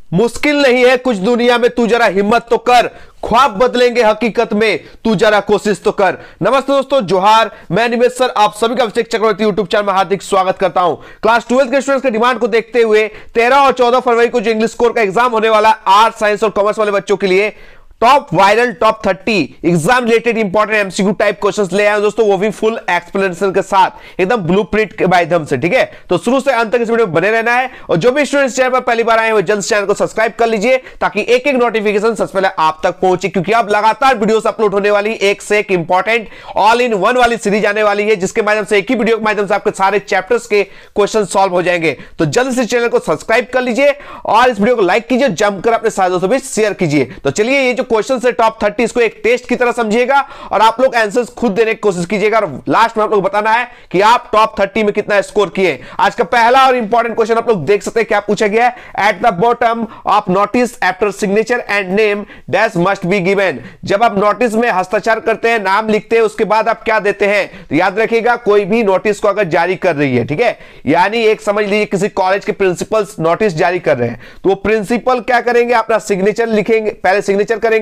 मुश्किल नहीं है कुछ दुनिया में, तू जरा हिम्मत तो कर, ख्वाब बदलेंगे हकीकत में, तू जरा कोशिश तो कर। नमस्ते दोस्तों, जोहार, मैं निमेश सर आप सभी का अभिषेक चक्रवर्ती यूट्यूब चैनल में हार्दिक स्वागत करता हूं। क्लास 12 के स्टूडेंट्स के डिमांड को देखते हुए 13 और 14 फरवरी को जो इंग्लिश कोर का एग्जाम होने वाला आर्ट्स, साइंस और कॉमर्स वाले बच्चों के लिए top viral top 30 exam related important MCQ type questions ले आए दोस्तों, वो भी फुल एक्सप्लेनेशन के साथ एकदम ब्लूप्रिंट के माध्यम से। ठीक है, तो शुरू से अंत तक इस वीडियो में बने रहना है और जो भी स्टूडेंट्स चैनल पर पहली बार आए हैं जल्द चैनल को सब्सक्राइब कर लीजिए ताकि एक एक नोटिफिकेशन सबसे पहले आप तक पहुंचे, क्योंकि अब लगातार वीडियोस अपलोड होने वाली एक से एक इंपॉर्टेंट ऑल इन वन वाली सीरीज आने वाली है, जिसके माध्यम से एक ही वीडियो के माध्यम से आपके सारे चैप्टर्स के क्वेश्चन सॉल्व हो जाएंगे। तो जल्द से चैनल को सब्सक्राइब कर लीजिए और इस वीडियो को लाइक कीजिए, जमकर अपने सारे दोस्तों भी शेयर कीजिए। तो चलिए, ये जो क्वेश्चन है टॉप 30 इसको एक टेस्ट की तरह समझिएगा और आप लोग आंसर्स खुद देने की कोशिश कीजिएगा और लास्ट में आप लोग बताना है कि आप टॉप 30 में कितना स्कोर किए। आज का पहला और इंपॉर्टेंट क्वेश्चन आप लोग देख सकते हैं, क्या पूछा गया है। At the bottom of notice after signature and name dash must be given. जब आप नोटिस में हस्ताक्षर करते हैं, नाम लिखते हैं, उसके बाद आप क्या देते हैं, तो याद रखिएगा कोई भी नोटिस को अगर जारी कर रही है, ठीक है, यानी एक समझ लीजिए किसी कॉलेज के प्रिंसिपल नोटिस जारी कर रहे हैं, तो वो प्रिंसिपल क्या करेंगे, अपना सिग्नेचर लिखेंगे, पहले सिग्नेचर करेंगे,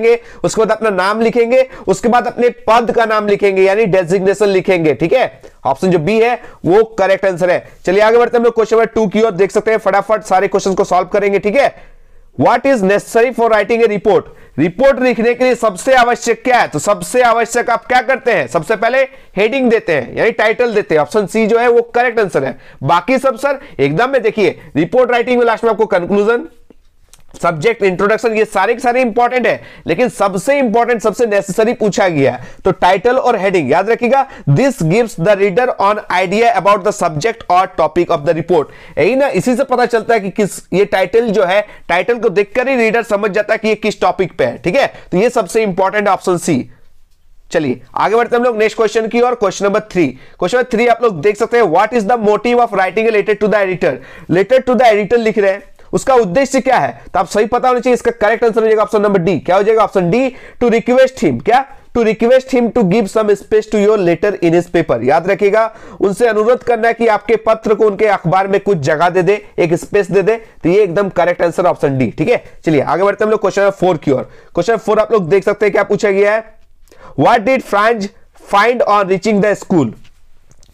उसके बाद अपना नाम लिखेंगे, उसके बाद अपने पद का नाम लिखेंगे यानी डेजिग्नेशन लिखेंगे। ठीक है, ऑप्शन जो बी है वो करेक्ट आंसर है। चलिए आगे बढ़ते हैं, हम लोग क्वेश्चन नंबर 2 की ओर देख सकते हैं, फटाफट सारे क्वेश्चन को सॉल्व करेंगे। ठीक है, what is necessary for writing a report. Report लिखने के लिए सबसे आवश्यक क्या है, तो सबसे आवश्यक आप क्या करते हैं, सबसे पहले हेडिंग देते हैं यानी टाइटल देते हैं। ऑप्शन सी जो है वो करेक्ट आंसर है। बाकी सब सर एकदम में देखिए, रिपोर्ट राइटिंग में लास्ट में आपको कंक्लूजन, सब्जेक्ट, इंट्रोडक्शन, ये सारे के सारे इंपॉर्टेंट है, लेकिन सबसे इंपॉर्टेंट सबसे नेसेसरी पूछा गया है तो टाइटल और हेडिंग। याद रखिएगा, this gives the reader on idea about the subject और टॉपिक ऑफ द रिपोर्ट। यही ना, इसी से पता चलता है कि किस, ये टाइटल जो है, टाइटल को देखकर ही रीडर समझ जाता है कि ये किस टॉपिक पे है। ठीक है, तो ये सबसे इंपॉर्टेंट ऑप्शन सी। चलिए आगे बढ़ते हैं हम लोग नेक्स्ट क्वेश्चन की और क्वेश्चन नंबर 3। क्वेश्चन नंबर 3 आप लोग देख सकते हैं, what is the motive of writing a letter to the editor. Letter to the editor लिख रहे हैं, उसका उद्देश्य क्या है, तो आप सही पता होना चाहिए। इसका करेक्ट आंसर हो जाएगा ऑप्शन नंबर डी। क्या हो जाएगा option D, to request him, क्या, to request him to give some space to your letter in his paper. याद रखिएगा, उनसे अनुरोध करना है कि आपके पत्र को उनके अखबार में कुछ जगह दे दे, एक स्पेस दे दे, तो ये एकदम करेक्ट आंसर ऑप्शन डी। ठीक है, चलिए आगे बढ़ते हैं हम लोग क्वेश्चन नंबर 4 की ओर। क्वेश्चन 4 आप लोग देख सकते हैं, क्या पूछा गया है, what did Franz find on reaching the school.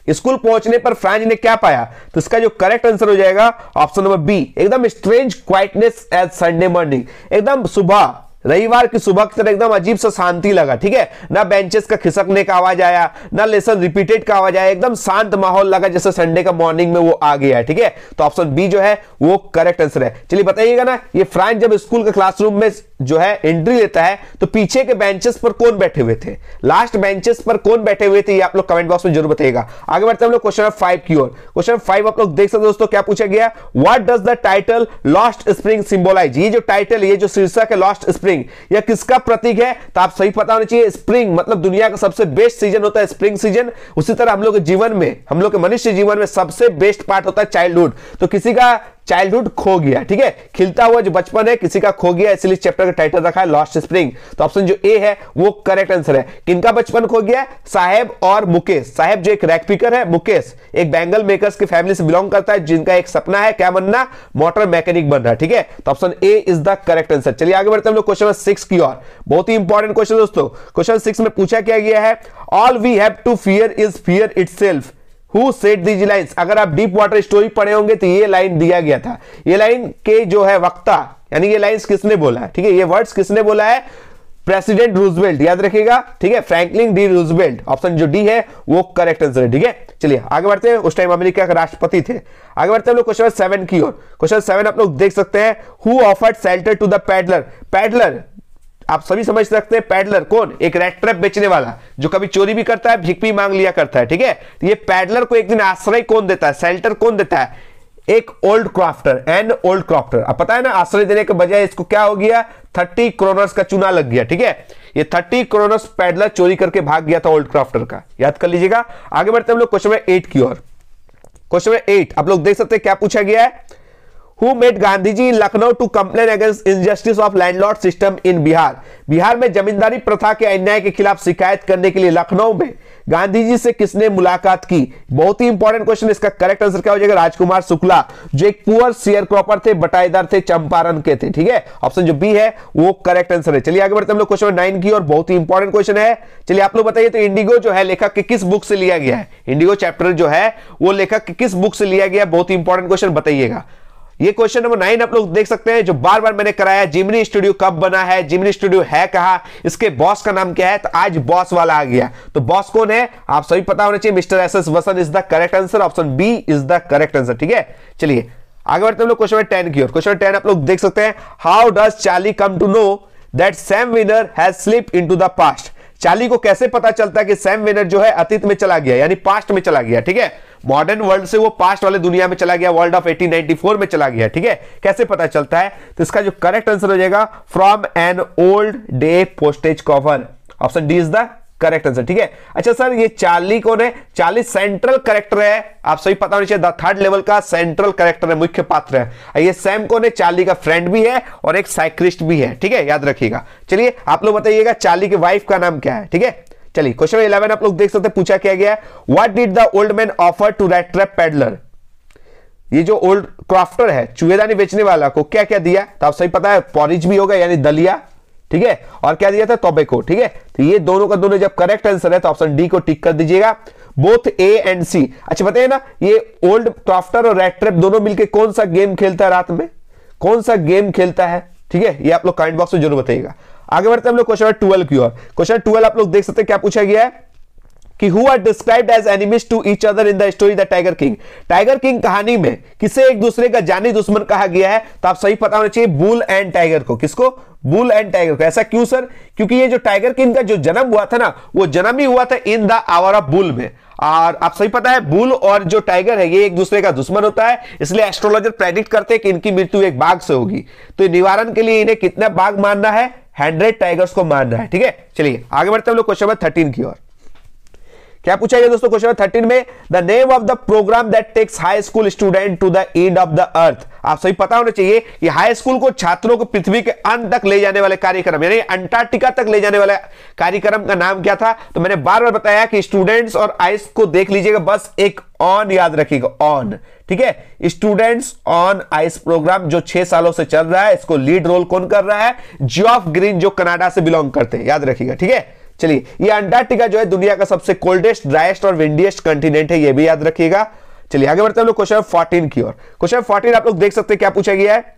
School पहुंचने पर फ्रांज ने क्या पाया, तो इसका जो करेक्ट आंसर हो जाएगा ऑप्शन नंबर बी, एकदम strange quietness as Sunday morning. एकदम सुबह, रविवार की सुबह की तरह एकदम अजीब सा शांति लगा। ठीक है, ना बेंचेस का खिसकने का आवाज आया, ना लेसन रिपीटेड का आवाज आया, एकदम शांत माहौल लगा जैसे संडे का मॉर्निंग में वो आ गया है। ठीक है, तो ऑप्शन बी जो है वो करेक्ट आंसर है। चलिए बताइएगा ना, ये फ्रांस जब स्कूल के क्लासरूम में जो है एंट्री लेता है तो पीछे के बेंचेस पर कौन बैठे हुए थे, लास्ट बेंचेस पर कौन बैठे हुए थे, ये आप लोग कमेंट बॉक्स में जरूर बताइएगा। आगे बढ़ते हैं हम लोग क्वेश्चन नंबर 5 की ओर। क्वेश्चन 5 आप लोग देख सकते हैं दोस्तों, क्या पूछा गया, what does the title Lost Spring symbolise. ये जो टाइटल, ये जो शीर्षक है लॉस्ट स्प्रिंग, यह किसका प्रतीक है, तो आप सही पता होना चाहिए। स्प्रिंग मतलब दुनिया का सबसे बेस्ट सीजन होता है स्प्रिंग सीजन। उसी तरह हम लोग के जीवन में, हम लोग के मनुष्य जीवन में सबसे बेस्ट पार्ट होता है चाइल्डहुड। तो किसी का चाइल्डहुड खो गया, ठीक है, खिलता हुआ जो बचपन है किसी का खो गया, इसलिए चैप्टर का टाइटल रखा है लॉस्ट स्प्रिंग। तो ऑप्शन जो ए है वो करेक्ट आंसर है। किनका बचपन खो गया, साहेब और मुकेश। साहेब जो एक रैक पिकर है, मुकेश एक बैंगल मेकर्स की फैमिली से बिलोंग करता है, जिनका एक सपना है क्या बनना, मोटर मैकेनिक बनना। ठीक है, तो option A is the correct answer. चलिए आगे बढ़ते हैं हम लोग क्वेश्चन 6 की ओर। बहुत ही इंपॉर्टेंट क्वेश्चन दोस्तों। क्वेश्चन 6 में पूछा क्या गया है, all we have to fear is fear itself. Who said these lines? अगर आप डीप वाटर स्टोरी पढ़े होंगे तो ये लाइन दिया गया था। ये लाइन के जो है वक्ता, यानी ये लाइंस किसने बोला है, ठीक है, ये वर्ड्स किसने बोला है, प्रेसिडेंट रूजवेल्ट। याद रखिएगा, ठीक है, फ्रैंकलिन डी रूजवेल्ट। ऑप्शन जो डी है वो करेक्ट आंसर है। ठीक है, चलिए आगे बढ़ते हैं, उस टाइम अमेरिका के राष्ट्रपति थे। आगे बढ़ते हैं हम लोग क्वेश्चन 7 की ओर। क्वेश्चन 7 आप लोग देख सकते हैं, who offered shelter to the peddler. Peddler आप सभी समझ सकते हैं, पैडलर कौन, एक रेड ट्रैप बेचने वाला जो कभी चोरी भी करता है, भीख भी मांग लिया करता है। ठीक है, तो ये पैडलर को एक दिन आश्रय कौन देता है, शेल्टर कौन देता है, एक old crafter, and old crafter. अब पता है ना, आश्रय देने के बजाय इसको क्या हो गया, 30 क्रोनर्स का चूना लग गया। ठीक है, ये 30 क्रोनर्स पैडलर चोरी करके भाग गया था ओल्ड क्राफ्टर का, याद कर लीजिएगा। आगे बढ़ते हैं हम लोग क्वेश्चन नंबर 8 की ओर। क्वेश्चन नंबर 8 आप लोग देख सकते हैं, क्या पूछा गया है, Who made Gandhiji in Lucknow to complain against injustice of landlord system in Bihar. Bihar में जमींदारी प्रथा के अन्याय के खिलाफ शिकायत करने के लिए लखनऊ में गांधी जी से किसने मुलाकात की? बहुत ही इंपॉर्टेंट क्वेश्चन। इसका करेक्ट आंसर क्या हो जाएगा? राजकुमार शुक्ला, जो एक पुअर शेयर क्रॉपर थे, बटाईदार थे, चंपारण के थे। ठीक है, ऑप्शन जो बी है वो करेक्ट आंसर है। चलिए आगे बढ़ते हैं हम लोग क्वेश्चन 9 की और बहुत ही इंपॉर्टेंट क्वेश्चन है। चलिए आप लोग बताइए, तो इंडिगो जो है लेखक के किस बुक से लिया गया है? इंडिगो चैप्टर जो है वो लेखक के किस बुक से लिया गया? बहुत ही इंपॉर्टेंट क्वेश्चन, बताइएगा। ये क्वेश्चन नंबर 9 आप लोग देख सकते हैं, जो बार बार मैंने कराया। जिमनी स्टूडियो कब बना है? जिमनी स्टूडियो है कहां? इसके बॉस का नाम क्या है? तो आज बॉस वाला आ गया। तो बॉस कौन है? आप सभी पता होना चाहिए। Mister S S Vasan is the correct answer. Option B is the correct answer. ठीक है, चलिए आगे बढ़ते हैं हम लोग क्वेश्चन 10 की ओर। क्वेश्चन 10 आप लोग देख सकते हैं, how does Charlie come to know that Sam Weiner has slip into the past? Charlie को कैसे पता चलता है कि सैम विनर जो है अतीत में चला गया, यानी पास्ट में चला गया? ठीक है, मॉडर्न वर्ल्ड से वो पास्ट वाले दुनिया में चला गया, वर्ल्ड ऑफ 1894 में चला गया। ठीक है, कैसे पता चलता है? तो इसका जो करेक्ट आंसर हो जाएगा, from an old day postage cover. Option D is the correct answer. ठीक है, अच्छा सर ये चार्ली कौन है? चार्ली सेंट्रल कैरेक्टर है, आप सभी पता होना चाहिए, द थर्ड लेवल का सेंट्रल कैरेक्टर है, मुख्य पात्र है। ये सैम कौन है? चार्ली का फ्रेंड भी है और एक साइक्लिस्ट भी है। ठीक है, याद रखिएगा। चलिए आप लोग बताइएगा चार्ली की वाइफ का नाम क्या है? ठीक है, चलिए क्वेश्चन 11 आप लोग देख सकते हैं, पूछा क्या गया है, what did the old man offer to that trap peddler? ये जो ओल्ड क्राफ्टर है, चूहेदानी बेचने वाला को क्या क्या दिया? तो आप सही पता है, पॉरिज भी होगा यानी दलिया। ठीक है, और क्या दिया था? टोबैको। ठीक है, तो ये दोनों का दोनों जब करेक्ट आंसर है तो ऑप्शन डी को टिक कर दीजिएगा, बोथ ए एंड सी। अच्छा बताइए ना, ये ओल्ड क्राफ्टर और रैट ट्रैप दोनों मिलकर कौन सा गेम खेलता है रात में? कौन सा गेम खेलता है? ठीक है, ये आप लोग कमेंट बॉक्स में जरूर बताइएगा। आगे बढ़ते हैं हम लोग क्वेश्चन 12 की ओर। क्वेश्चन 12 आप लोग देख सकते हैं, क्या पूछा गया है कि who are described as enemies to each other in the story The Tiger King? Tiger King कहानी में किसे एक दूसरे का जानी दुश्मन कहा गया है? तो आप सही पता होना चाहिए, बुल एंड टाइगर को। किसको? बुल एंड टाइगर को। ऐसा क्यों सर? क्योंकि ये जो टाइगर किंग का जो जन्म हुआ था ना, वो जन्म ही हुआ था in the hour of bull में। और आप सही पता है, बुल और जो टाइगर है ये एक दूसरे का दुश्मन होता है, इसलिए एस्ट्रोलॉजर प्रेडिक्ट करते हैं कि इनकी मृत्यु एक बाघ से होगी। तो निवारण के लिए इन्हें कितना बाघ मारना है? 100 टाइगर्स को मारना है। ठीक है, चलिए आगे बढ़ते हैं हम लोग क्वेश्चन नंबर 13 की ओर। क्या पूछा गया दोस्तों क्वेश्चन 13 में, the name of the programme that takes high school student to the end of the earth? आप सही पता होना चाहिए कि हाई स्कूल को छात्रों को पृथ्वी के अंत तक ले जाने वाले कार्यक्रम, यानी अंटार्कटिका तक ले जाने वाले कार्यक्रम का नाम क्या था? तो मैंने बार बार बताया कि स्टूडेंट्स और आइस को देख लीजिएगा, बस एक ऑन याद रखिएगा, ऑन। ठीक है, स्टूडेंट्स ऑन आइस प्रोग्राम जो 6 सालों से चल रहा है, इसको लीड रोल कौन कर रहा है? जियोफ ग्रीन, जो कनाडा से बिलोंग करते हैं, याद रखिएगा। ठीक है, चलिए ये अंटार्कटिका जो है दुनिया का सबसे कोल्डेस्ट, ड्राइएस्ट और विंडीएस्ट कंटिनेंट है, ये भी याद रखिएगा। चलिए आगे बढ़ते हैं हम लोग क्वेश्चन 14 की ओर। क्वेश्चन 14 आप लोग देख सकते हैं, क्या पूछा गया है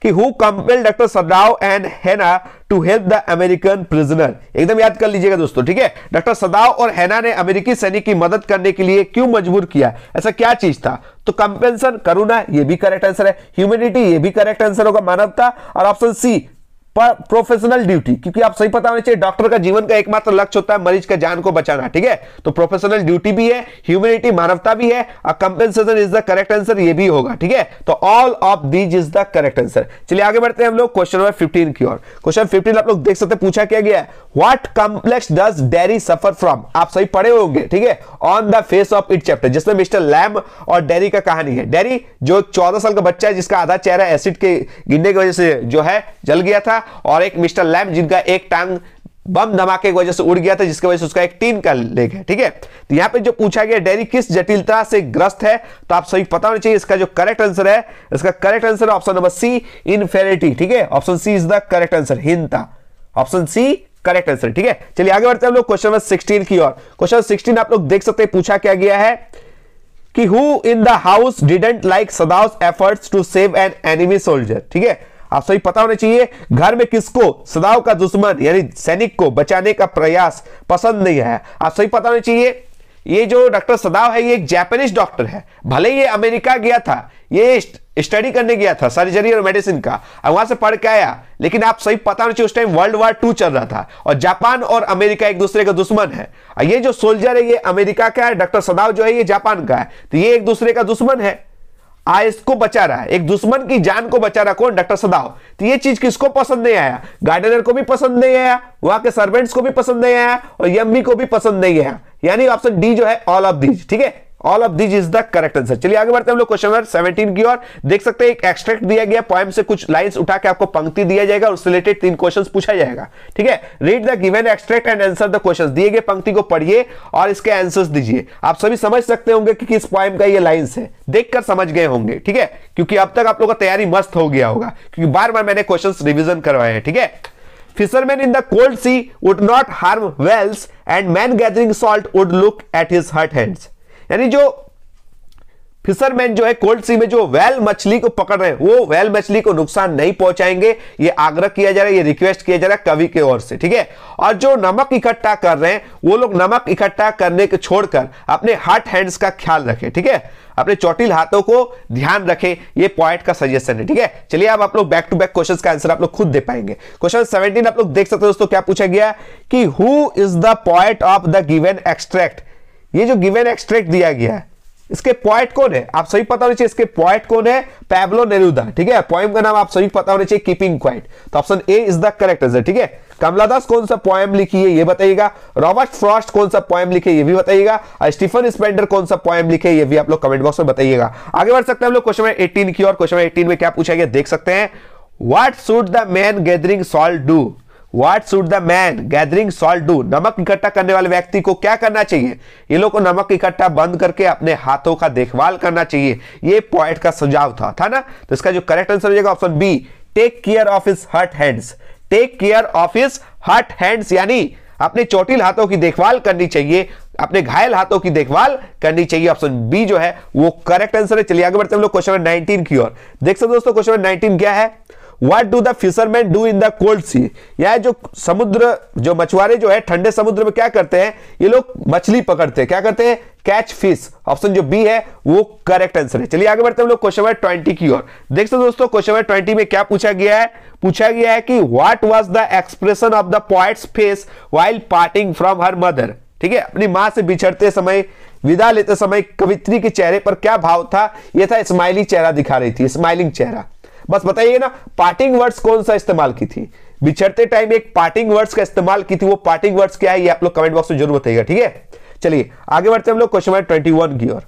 कि who compelled doctor Sadao and Hana to help the American prisoner? एकदम याद कर लीजिएगा दोस्तों। ठीक है, डॉक्टर सदाव और हैना ने अमेरिकी सैनिक की मदद करने के लिए क्यों मजबूर किया? ऐसा क्या चीज था? तो कंपेंसन, करुणा, ये भी करेक्ट आंसर है। ह्यूमैनिटी, ये भी करेक्ट आंसर होगा, मानवता। और ऑप्शन सी प्रोफेशनल ड्यूटी, क्योंकि आप सही पता होना चाहिए डॉक्टर का जीवन का एकमात्र लक्ष्य होता है मरीज का जान को बचाना। ठीक है, तो प्रोफेशनल ड्यूटी भी है, ह्यूमैनिटी मानवता भी है, और compensation is the correct answer, ये भी होगा। ठीक है, तो all of these is the correct answer. चलिए आगे बढ़ते हैं हम लोग क्वेश्चन नंबर 15 की ओर। क्वेश्चन 15 आप लोग देख सकते हैं, पूछा क्या गया है, what complex does dairy suffer from? आप सही पढ़े होंगे। ठीक है, on the face of it chapter, जिसमें मिस्टर लैम और डेयरी का कहानी है। डेयरी जो 14 साल का बच्चा है, जिसका आधा चेहरा एसिड के गिरने की वजह से जो है जल गया था, और एक मिस्टर लैम जिनका एक टांग बम धमाके की वजह से उड़ गया था, जिसकी वजह से उसका एक टीन का लेग है। ठीक है, तो यहां पे जो पूछा गया डेयरी किस जटिलता से ग्रस्त है? तो आप सही पता होना चाहिए, इसका जो करेक्ट आंसर है, इसका correct answer option number C, inferiority. ठीक है, option C is the correct answer, हीनता। Option C correct answer. ठीक है, चलिए आगे बढ़ते हैं हम लोग क्वेश्चन नंबर 16 की ओर। क्वेश्चन 16 आप लोग देख सकते हैं, पूछा क्या गया है कि who in the house didn't like Sadao's efforts to save an enemy soldier? ठीक है, आप सही पता होना चाहिए, घर में किसको सदाव का दुश्मन यानी सैनिक को बचाने का प्रयास पसंद नहीं है? आप सही पता होना चाहिए, ये जो डॉक्टर सदाव है ये एक जापानीज डॉक्टर है, भले ये अमेरिका गया था, ये स्टडी करने गया था सर्जरी और मेडिसिन का, और वहां से पढ़ के आया, लेकिन आप सही पता होना चाहिए उस टाइम वर्ल्ड वॉर 2 चल रहा था और जापान और अमेरिका एक दूसरे का दुश्मन है। और ये जो सोल्जर है ये अमेरिका का है, डॉक्टर सदाव जो है ये जापान का है, तो ये एक दूसरे का दुश्मन है। इसको बचा रहा है, एक दुश्मन की जान को बचा रहा कौन? डॉक्टर सदाव। तो ये चीज किसको पसंद नहीं आया? गार्डनर को भी पसंद नहीं आया, वहां के सर्वेंट्स को भी पसंद नहीं आया, और यम्मी को भी पसंद नहीं आया, यानी ऑप्शन डी जो है ऑल ऑफ दीज। ठीक है, all of this is the correct answer. चलिए आगे बढ़ते हैं हम लोग क्वेश्चन नंबर 17 की ओर। देख सकते हैं एक एक्सट्रैक्ट दिया गया पोएम से, कुछ लाइंस उठा के आपको पंक्ति दिया जाएगा और उससे रिलेटेड 3 क्वेश्चंस पूछा जाएगा। ठीक है, read the given extract and answer the questions. दिए गए पंक्ति को पढ़िए और इसके आंसर्स दीजिए। आप सभी समझ सकते होंगे कि किस पोएम का ये लाइंस है, देखकर समझ गए होंगे। ठीक है, क्योंकि अब तक आप लोगों का तैयारी मस्त हो गया होगा, क्योंकि बार बार मैंने क्वेश्चंस रिवीजन करवाए हैं। ठीक है, Fishermen in the cold sea would not harm whales and man gathering salt would look at his hurt hands। यानी जो फिशरमैन जो है कोल्ड सी में जो वेल मछली को पकड़ रहे हैं, वो वेल मछली को नुकसान नहीं पहुंचाएंगे। ये आग्रह किया जा रहा है, ये रिक्वेस्ट किया जा रहा है कवि के ओर से। ठीक है, और जो नमक इकट्ठा कर रहे हैं वो लोग नमक इकट्ठा करने के छोड़कर अपने हर्ट हैंड्स का ख्याल रखें। ठीक है, अपने चोटिल हाथों को ध्यान रखें। ये पॉइंट का सजेशन है। ठीक है, चलिए अब आप लोग बैक टू बैक क्वेश्चंस का आंसर आप लोग खुद दे पाएंगे। क्वेश्चन 17 आप लोग देख सकते हो दोस्तों, क्या पूछा गया कि who is the poet of the given extract. ये जो गिवन एक्सट्रैक्ट दिया गया है, इसके पोएट कौन है? आप सही पता होना चाहिए इसके पोएट कौन है, पैब्लो नेरुदा। ठीक है, पोएम का नाम आप सही पता होना चाहिए, कीपिंग क्वाइट। तो option A is the correct answer. ठीक है, कमला दास कौन सा पोएम लिखी है ये बताइएगा, रॉबर्ट फ्रॉस्ट कौन सा पोएम लिखे ये भी बताइएगा, स्टीफन स्पेंडर कौन सा पोएम लिखे ये भी आप लोग कमेंट बॉक्स में बताइएगा। आगे बढ़ सकते हैं हम लोग क्वेश्चन नंबर 18 की ओर। क्वेश्चन नंबर 18 में क्या पूछा गया देख सकते हैं, what should the man gathering salt do. What should the man gathering salt do? नमक इकट्ठा करने वाले व्यक्ति को क्या करना चाहिए? ये लोग को नमक इकट्ठा बंद करके अपने हाथों का देखभाल करना चाहिए। ये पॉइंट का सुझाव था ना? तो इसका जो करेक्ट आंसर हो जाएगा option B, take care of his hurt hands. Take care of his hurt hands यानी अपने चोटिल हाथों की देखभाल करनी चाहिए, अपने घायल हाथों की देखभाल करनी चाहिए। ऑप्शन बी जो है वो करेक्ट आंसर है। चलिए आगे बढ़ते हैं हम लोग क्वेश्चन नंबर 19 की ओर। देख सकते दोस्तों क्वेश्चन नंबर 19 क्या है, What do the fishermen do in the cold sea? यह जो समुद्र, जो मछुआरे जो है ठंडे समुद्र में क्या करते हैं, ये लोग मछली पकड़ते हैं। क्या करते हैं? Catch fish. ऑप्शन जो बी है वो करेक्ट आंसर है। चलिए आगे बढ़ते हैं हम लोग क्वेश्चन नंबर 20 की ओर। देख सकते दोस्तों क्वेश्चन नंबर 20 में क्या पूछा गया है, पूछा गया है कि what was the expression of the poet's face while parting from her mother. ठीक है, अपनी मां से बिछड़ते समय, विदा लेते समय कवित्री के चेहरे पर क्या भाव था? यह था स्माइली चेहरा दिखा रही थी, स्माइलिंग चेहरा। बस बताइए ना, पार्टिंग वर्ड्स कौन सा इस्तेमाल की थी? बिछड़ते टाइम एक पार्टिंग वर्ड्स का इस्तेमाल की थी, वो पार्टिंग वर्ड्स क्या है ये आप लोग कमेंट बॉक्स में जरूर बताइएगा। ठीक है, चलिए आगे बढ़ते हैं हम लोग क्वेश्चन नंबर 21 की ओर।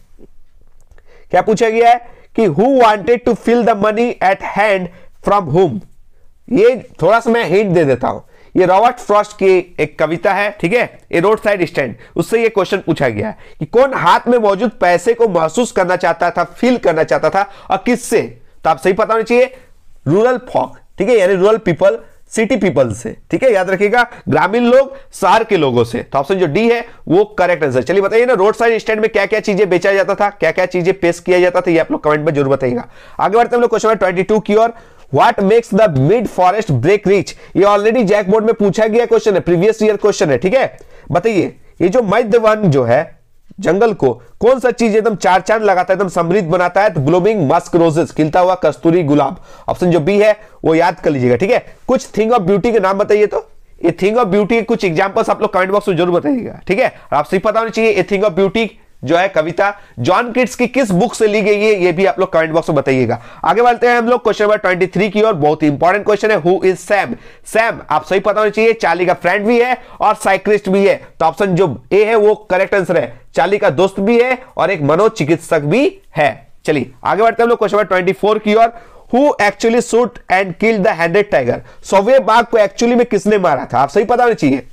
क्या पूछा गया है कि who wanted to fill the money at hand from whom. ये थोड़ा सा मैं हिंट दे देता हूं, ये रॉबर्ट फ्रॉस्ट की एक कविता है। ठीक है, ए रोड साइड स्टैंड, उससे ये क्वेश्चन पूछा गया है कि कौन हाथ में मौजूद पैसे को महसूस करना चाहता था, फील करना चाहता था और किससे? तो आप सही पता होना चाहिए, रूरल फॉक। ठीक है, यानी रूरल पीपल सिटी पीपल से। ठीक है, याद रखिएगा, ग्रामीण लोग शहर के लोगों से। तो ऑप्शन जो डी है वो करेक्ट आंसर। चलिए बताइए ना, रोड साइड स्टैंड में क्या क्या चीजें बेचा जाता था, क्या क्या चीजें पेश किया जाता था, ये आप लोग कमेंट में जरूर बताइएगा। आगे बढ़ते हैं हम लोग क्वेश्चन नंबर 22 की ओर। What makes the mid forest break rich. ये ऑलरेडी जैक बोर्ड में पूछा गया क्वेश्चन है, प्रीवियस ईयर क्वेश्चन है। ठीक है, बताइए ये जो मध्य वन जो है जंगल को कौन सा चीज एकदम चार चांद लगाता है, एकदम समृद्ध बनाता है? तो ब्लूमिंग मस्क रोजेस, खिलता हुआ कस्तूरी गुलाब। ऑप्शन जो बी है वो याद कर लीजिएगा। ठीक है, कुछ थिंग ऑफ ब्यूटी के नाम बताइए। तो ये थिंग ऑफ ब्यूटी के कुछ एग्जांपल्स आप लोग कमेंट बॉक्स में जरूर बताइएगा। ठीक है, आप सही पता होना चाहिए, ये थिंग ऑफ ब्यूटी जो है कविता जॉन किट्स की किस बुक से ली गई है ये भी आप लोग कमेंट बॉक्स में बताइएगा। आगे बढ़ते हैं हम लोग क्वेश्चन नंबर 23 की ओर। बहुत ही इंपॉर्टेंट क्वेश्चन है, हु इज सैम। सैम आप सही पता होना चाहिए, चार्ली का फ्रेंड भी है और साइक्लिस्ट भी है। तो ऑप्शन जो ए है वो करेक्ट आंसर है, चार्ली का दोस्त भी है और एक मनोचिकित्सक भी है। चलिए आगे बढ़ते हैं हम लोग क्वेश्चन नंबर 24 की ओर। Who actually shoot and killed the handed tiger? सौवे बाघ को एक्चुअली में किसने मारा था? आप सही पता होना चाहिए,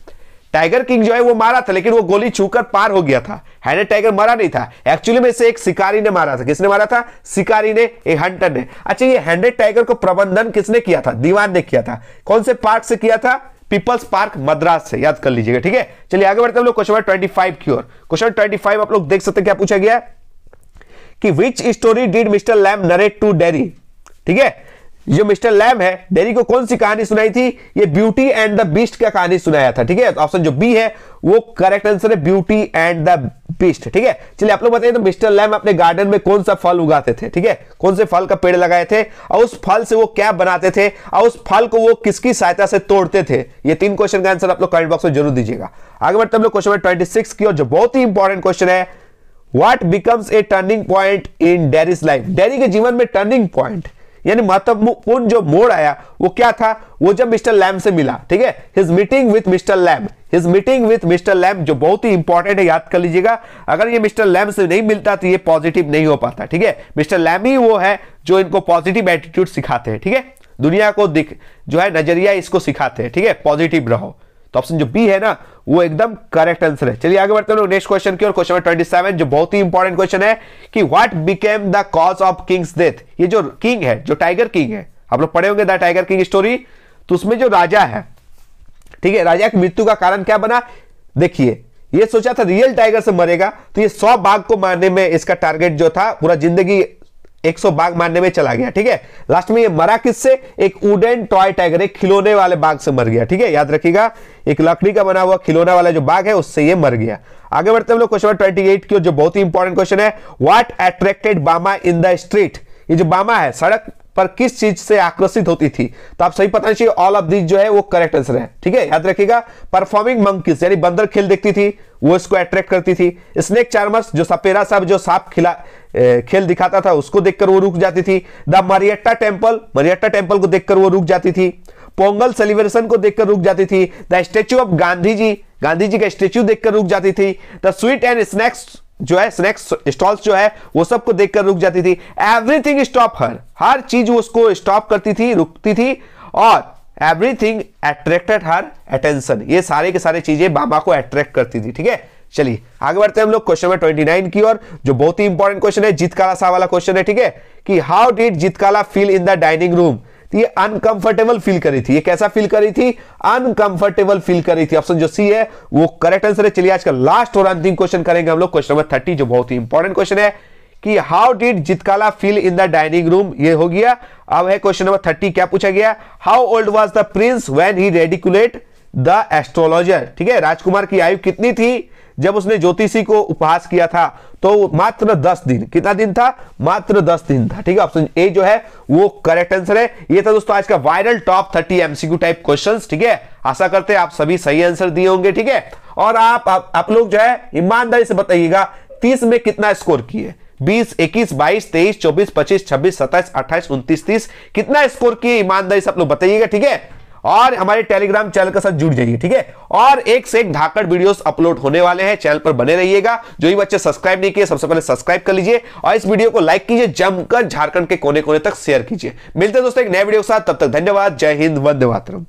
टाइगर किंग जो है वो मारा था, लेकिन वो गोली छूकर पार हो गया था। हैंडेड टाइगर मरा नहीं था, एक्चुअली में इसे एक शिकारी ने मारा था। किसने मारा था? शिकारी ने, एक हंटर ने। अच्छा, ये हैंडेड टाइगर को प्रबंधन किसने किया था? दीवान ने किया था। कौन से पार्क से किया था? पीपल्स पार्क मद्रास से, याद कर लीजिएगा। ठीक है, चलिए आगे बढ़ते हैं हम लोग क्वेश्चन नंबर 25 की ओर। क्वेश्चन 25 आप लोग देख सकते हैं क्या पूछा गया कि which story did Mr Lamb narrate to Derry. ठीक है, जो मिस्टर लैम है डेरी को कौन सी कहानी सुनाई थी? ये ब्यूटी एंड द बीस्ट का कहानी सुनाया था। ठीक है, तो ऑप्शन जो बी है वो करेक्ट आंसर है, ब्यूटी एंड द बीस्ट। ठीक है, चलिए आप लोग बताइए तो मिस्टर लैम अपने गार्डन में कौन सा फल उगाते थे? ठीक है, कौन से फल का पेड़ लगाए थे और उस फल से वो क्या बनाते थे और उस फल को वो किसकी सहायता से तोड़ते थे? ये 3 क्वेश्चन का आंसर आप लोग कमेंट बॉक्स में जरूर दीजिएगा। आगे बढ़ते हम लोग क्वेश्चन नंबर 26 की ओर, जो बहुत ही इंपॉर्टेंट क्वेश्चन है, what becomes a turning point in dairies life. Dairy के जीवन में टर्निंग पॉइंट यानी महत्वपूर्ण जो मोड़ आया वो क्या था, वो जब मिस्टर लैम से मिला, ठीक है, his meeting with Mister Lamb, his meeting with Mister Lamb, जो बहुत ही इंपॉर्टेंट है, याद कर लीजिएगा। अगर ये मिस्टर लैम से नहीं मिलता तो ये पॉजिटिव नहीं हो पाता, ठीक है। मिस्टर लैम ही वो है जो इनको पॉजिटिव एटीट्यूड सिखाते हैं, ठीक है, दुनिया को जो है नजरिया इसको सिखाते हैं, ठीक है, पॉजिटिव रहो। तो ऑप्शन जो बी है ना वो एकदम करेक्ट आंसर है। चलिए आगे बढ़ते हैं लोग नेक्स्ट क्वेश्चन की ओर। क्वेश्चन नंबर 27 जो बहुत ही इंपॉर्टेंट क्वेश्चन है कि what became the cause of Kings death. ये जो किंग है, जो टाइगर किंग है, आप लोग पढ़े होंगे द टाइगर किंग स्टोरी, तो उसमें जो राजा है, ठीक है, राजा की मृत्यु का कारण क्या बना। देखिए ये सोचा था रियल टाइगर से मरेगा, तो ये 100 बाघ को मारने में इसका टारगेट जो था, पूरा जिंदगी 100 बाघ मारने में चला गया, ठीक है। लास्ट में ये मरा किससे, एक वुडन टॉय टाइगर, एक खिलौने वाले बाघ से मर गया, ठीक है, याद रखिएगा, एक लकड़ी का बना हुआ खिलौना वाला जो बाघ है उससे ये मर गया। आगे बढ़ते हम लोग क्वेश्चन नंबर 28 की, जो बहुत ही इंपॉर्टेंट क्वेश्चन है, व्हाट अट्रैक्टेड बामा इन द स्ट्रीट। ये जो बामा है सड़क पर किस चीज से आकर्षित होती थी, तो आप सही पता चाहिए, ऑल ऑफ दिस जो है वो करेक्ट आंसर है, ठीक है, याद रखिएगा। परफॉर्मिंग मंकीज यानी बंदर खेल देखती थी, वो इसको अट्रैक्ट करती थी। स्नेक चार्मर्स जो सपेरा साहब जो सांप खेल दिखाता था उसको देखकर वो रुक जाती थी। द मरियट्टा टेम्पल को देखकर वो रुक जाती थी। पोंगल सेलिब्रेशन को देखकर रुक जाती थी। The statue of Gandhi ji का स्टेच्यू देखकर रुक जाती थी। द स्वीट एंड स्नैक्स जो है, स्नैक्स स्टॉल्स जो है वो सबको देखकर रुक जाती थी। एवरीथिंग स्टॉप हर चीज उसको स्टॉप करती थी, रुकती थी, और एवरीथिंग अट्रैक्टेड हर अटेंशन, ये सारे के सारे चीजें बाबा को अट्रैक्ट करती थी, ठीक है। चलिए आगे बढ़ते हैं हम लोग क्वेश्चन नंबर 29 की ओर, जो बहुत ही इंपॉर्टेंट क्वेश्चन है, जीतकाला साहब वाला क्वेश्चन है, ठीक है, कि how did Zitkala feel in the dining room. ये अनकंफर्टेबल फील करी थी, ये कैसा फील करी थी, अनकंफर्टेबल फील करी थी। ऑप्शन जो सी है वो करेक्ट आंसर है। चलिए आज का लास्ट और अंतिम क्वेश्चन करेंगे हम लोग, क्वेश्चन नंबर 30, जो बहुत ही इंपॉर्टेंट क्वेश्चन है कि how did Zitkala feel in the dining room. ये हो गया। अब है क्वेश्चन नंबर 30, क्या पूछा गया, how old was the prince when he ridiculed the astrologer. ठीक है, राजकुमार की आयु कितनी थी जब उसने ज्योतिषी को उपहास किया था, तो मात्र 10 दिन। कितना दिन था, मात्र 10 दिन था। ठीक है, ऑप्शन ए जो है वो करेक्ट आंसर है। ये था दोस्तों आज का viral top 30 MCQ type questions. ठीक है, आशा करते हैं आप सभी सही आंसर दिए होंगे। ठीक है, और आप लोग जो है ईमानदारी से बताइएगा 30 में कितना स्कोर किए, 20, 21, 22, 23, 24, 25, 26, 27, 28, 29, 30 कितना स्कोर किए, ईमानदारी से आप लोग बताइएगा। ठीक है, और हमारे टेलीग्राम चैनल के साथ जुड़ जाइए। ठीक है, और एक से एक धाकड़ वीडियोस अपलोड होने वाले हैं, चैनल पर बने रहिएगा। जो ही बच्चे सब्सक्राइब नहीं किए सबसे पहले सब्सक्राइब कर लीजिए और इस वीडियो को लाइक कीजिए, जमकर झारखंड के कोने कोने तक शेयर कीजिए। मिलते हैं दोस्तों एक नए वीडियो के साथ, तब तक धन्यवाद। जय हिंद, वंदे मातरम।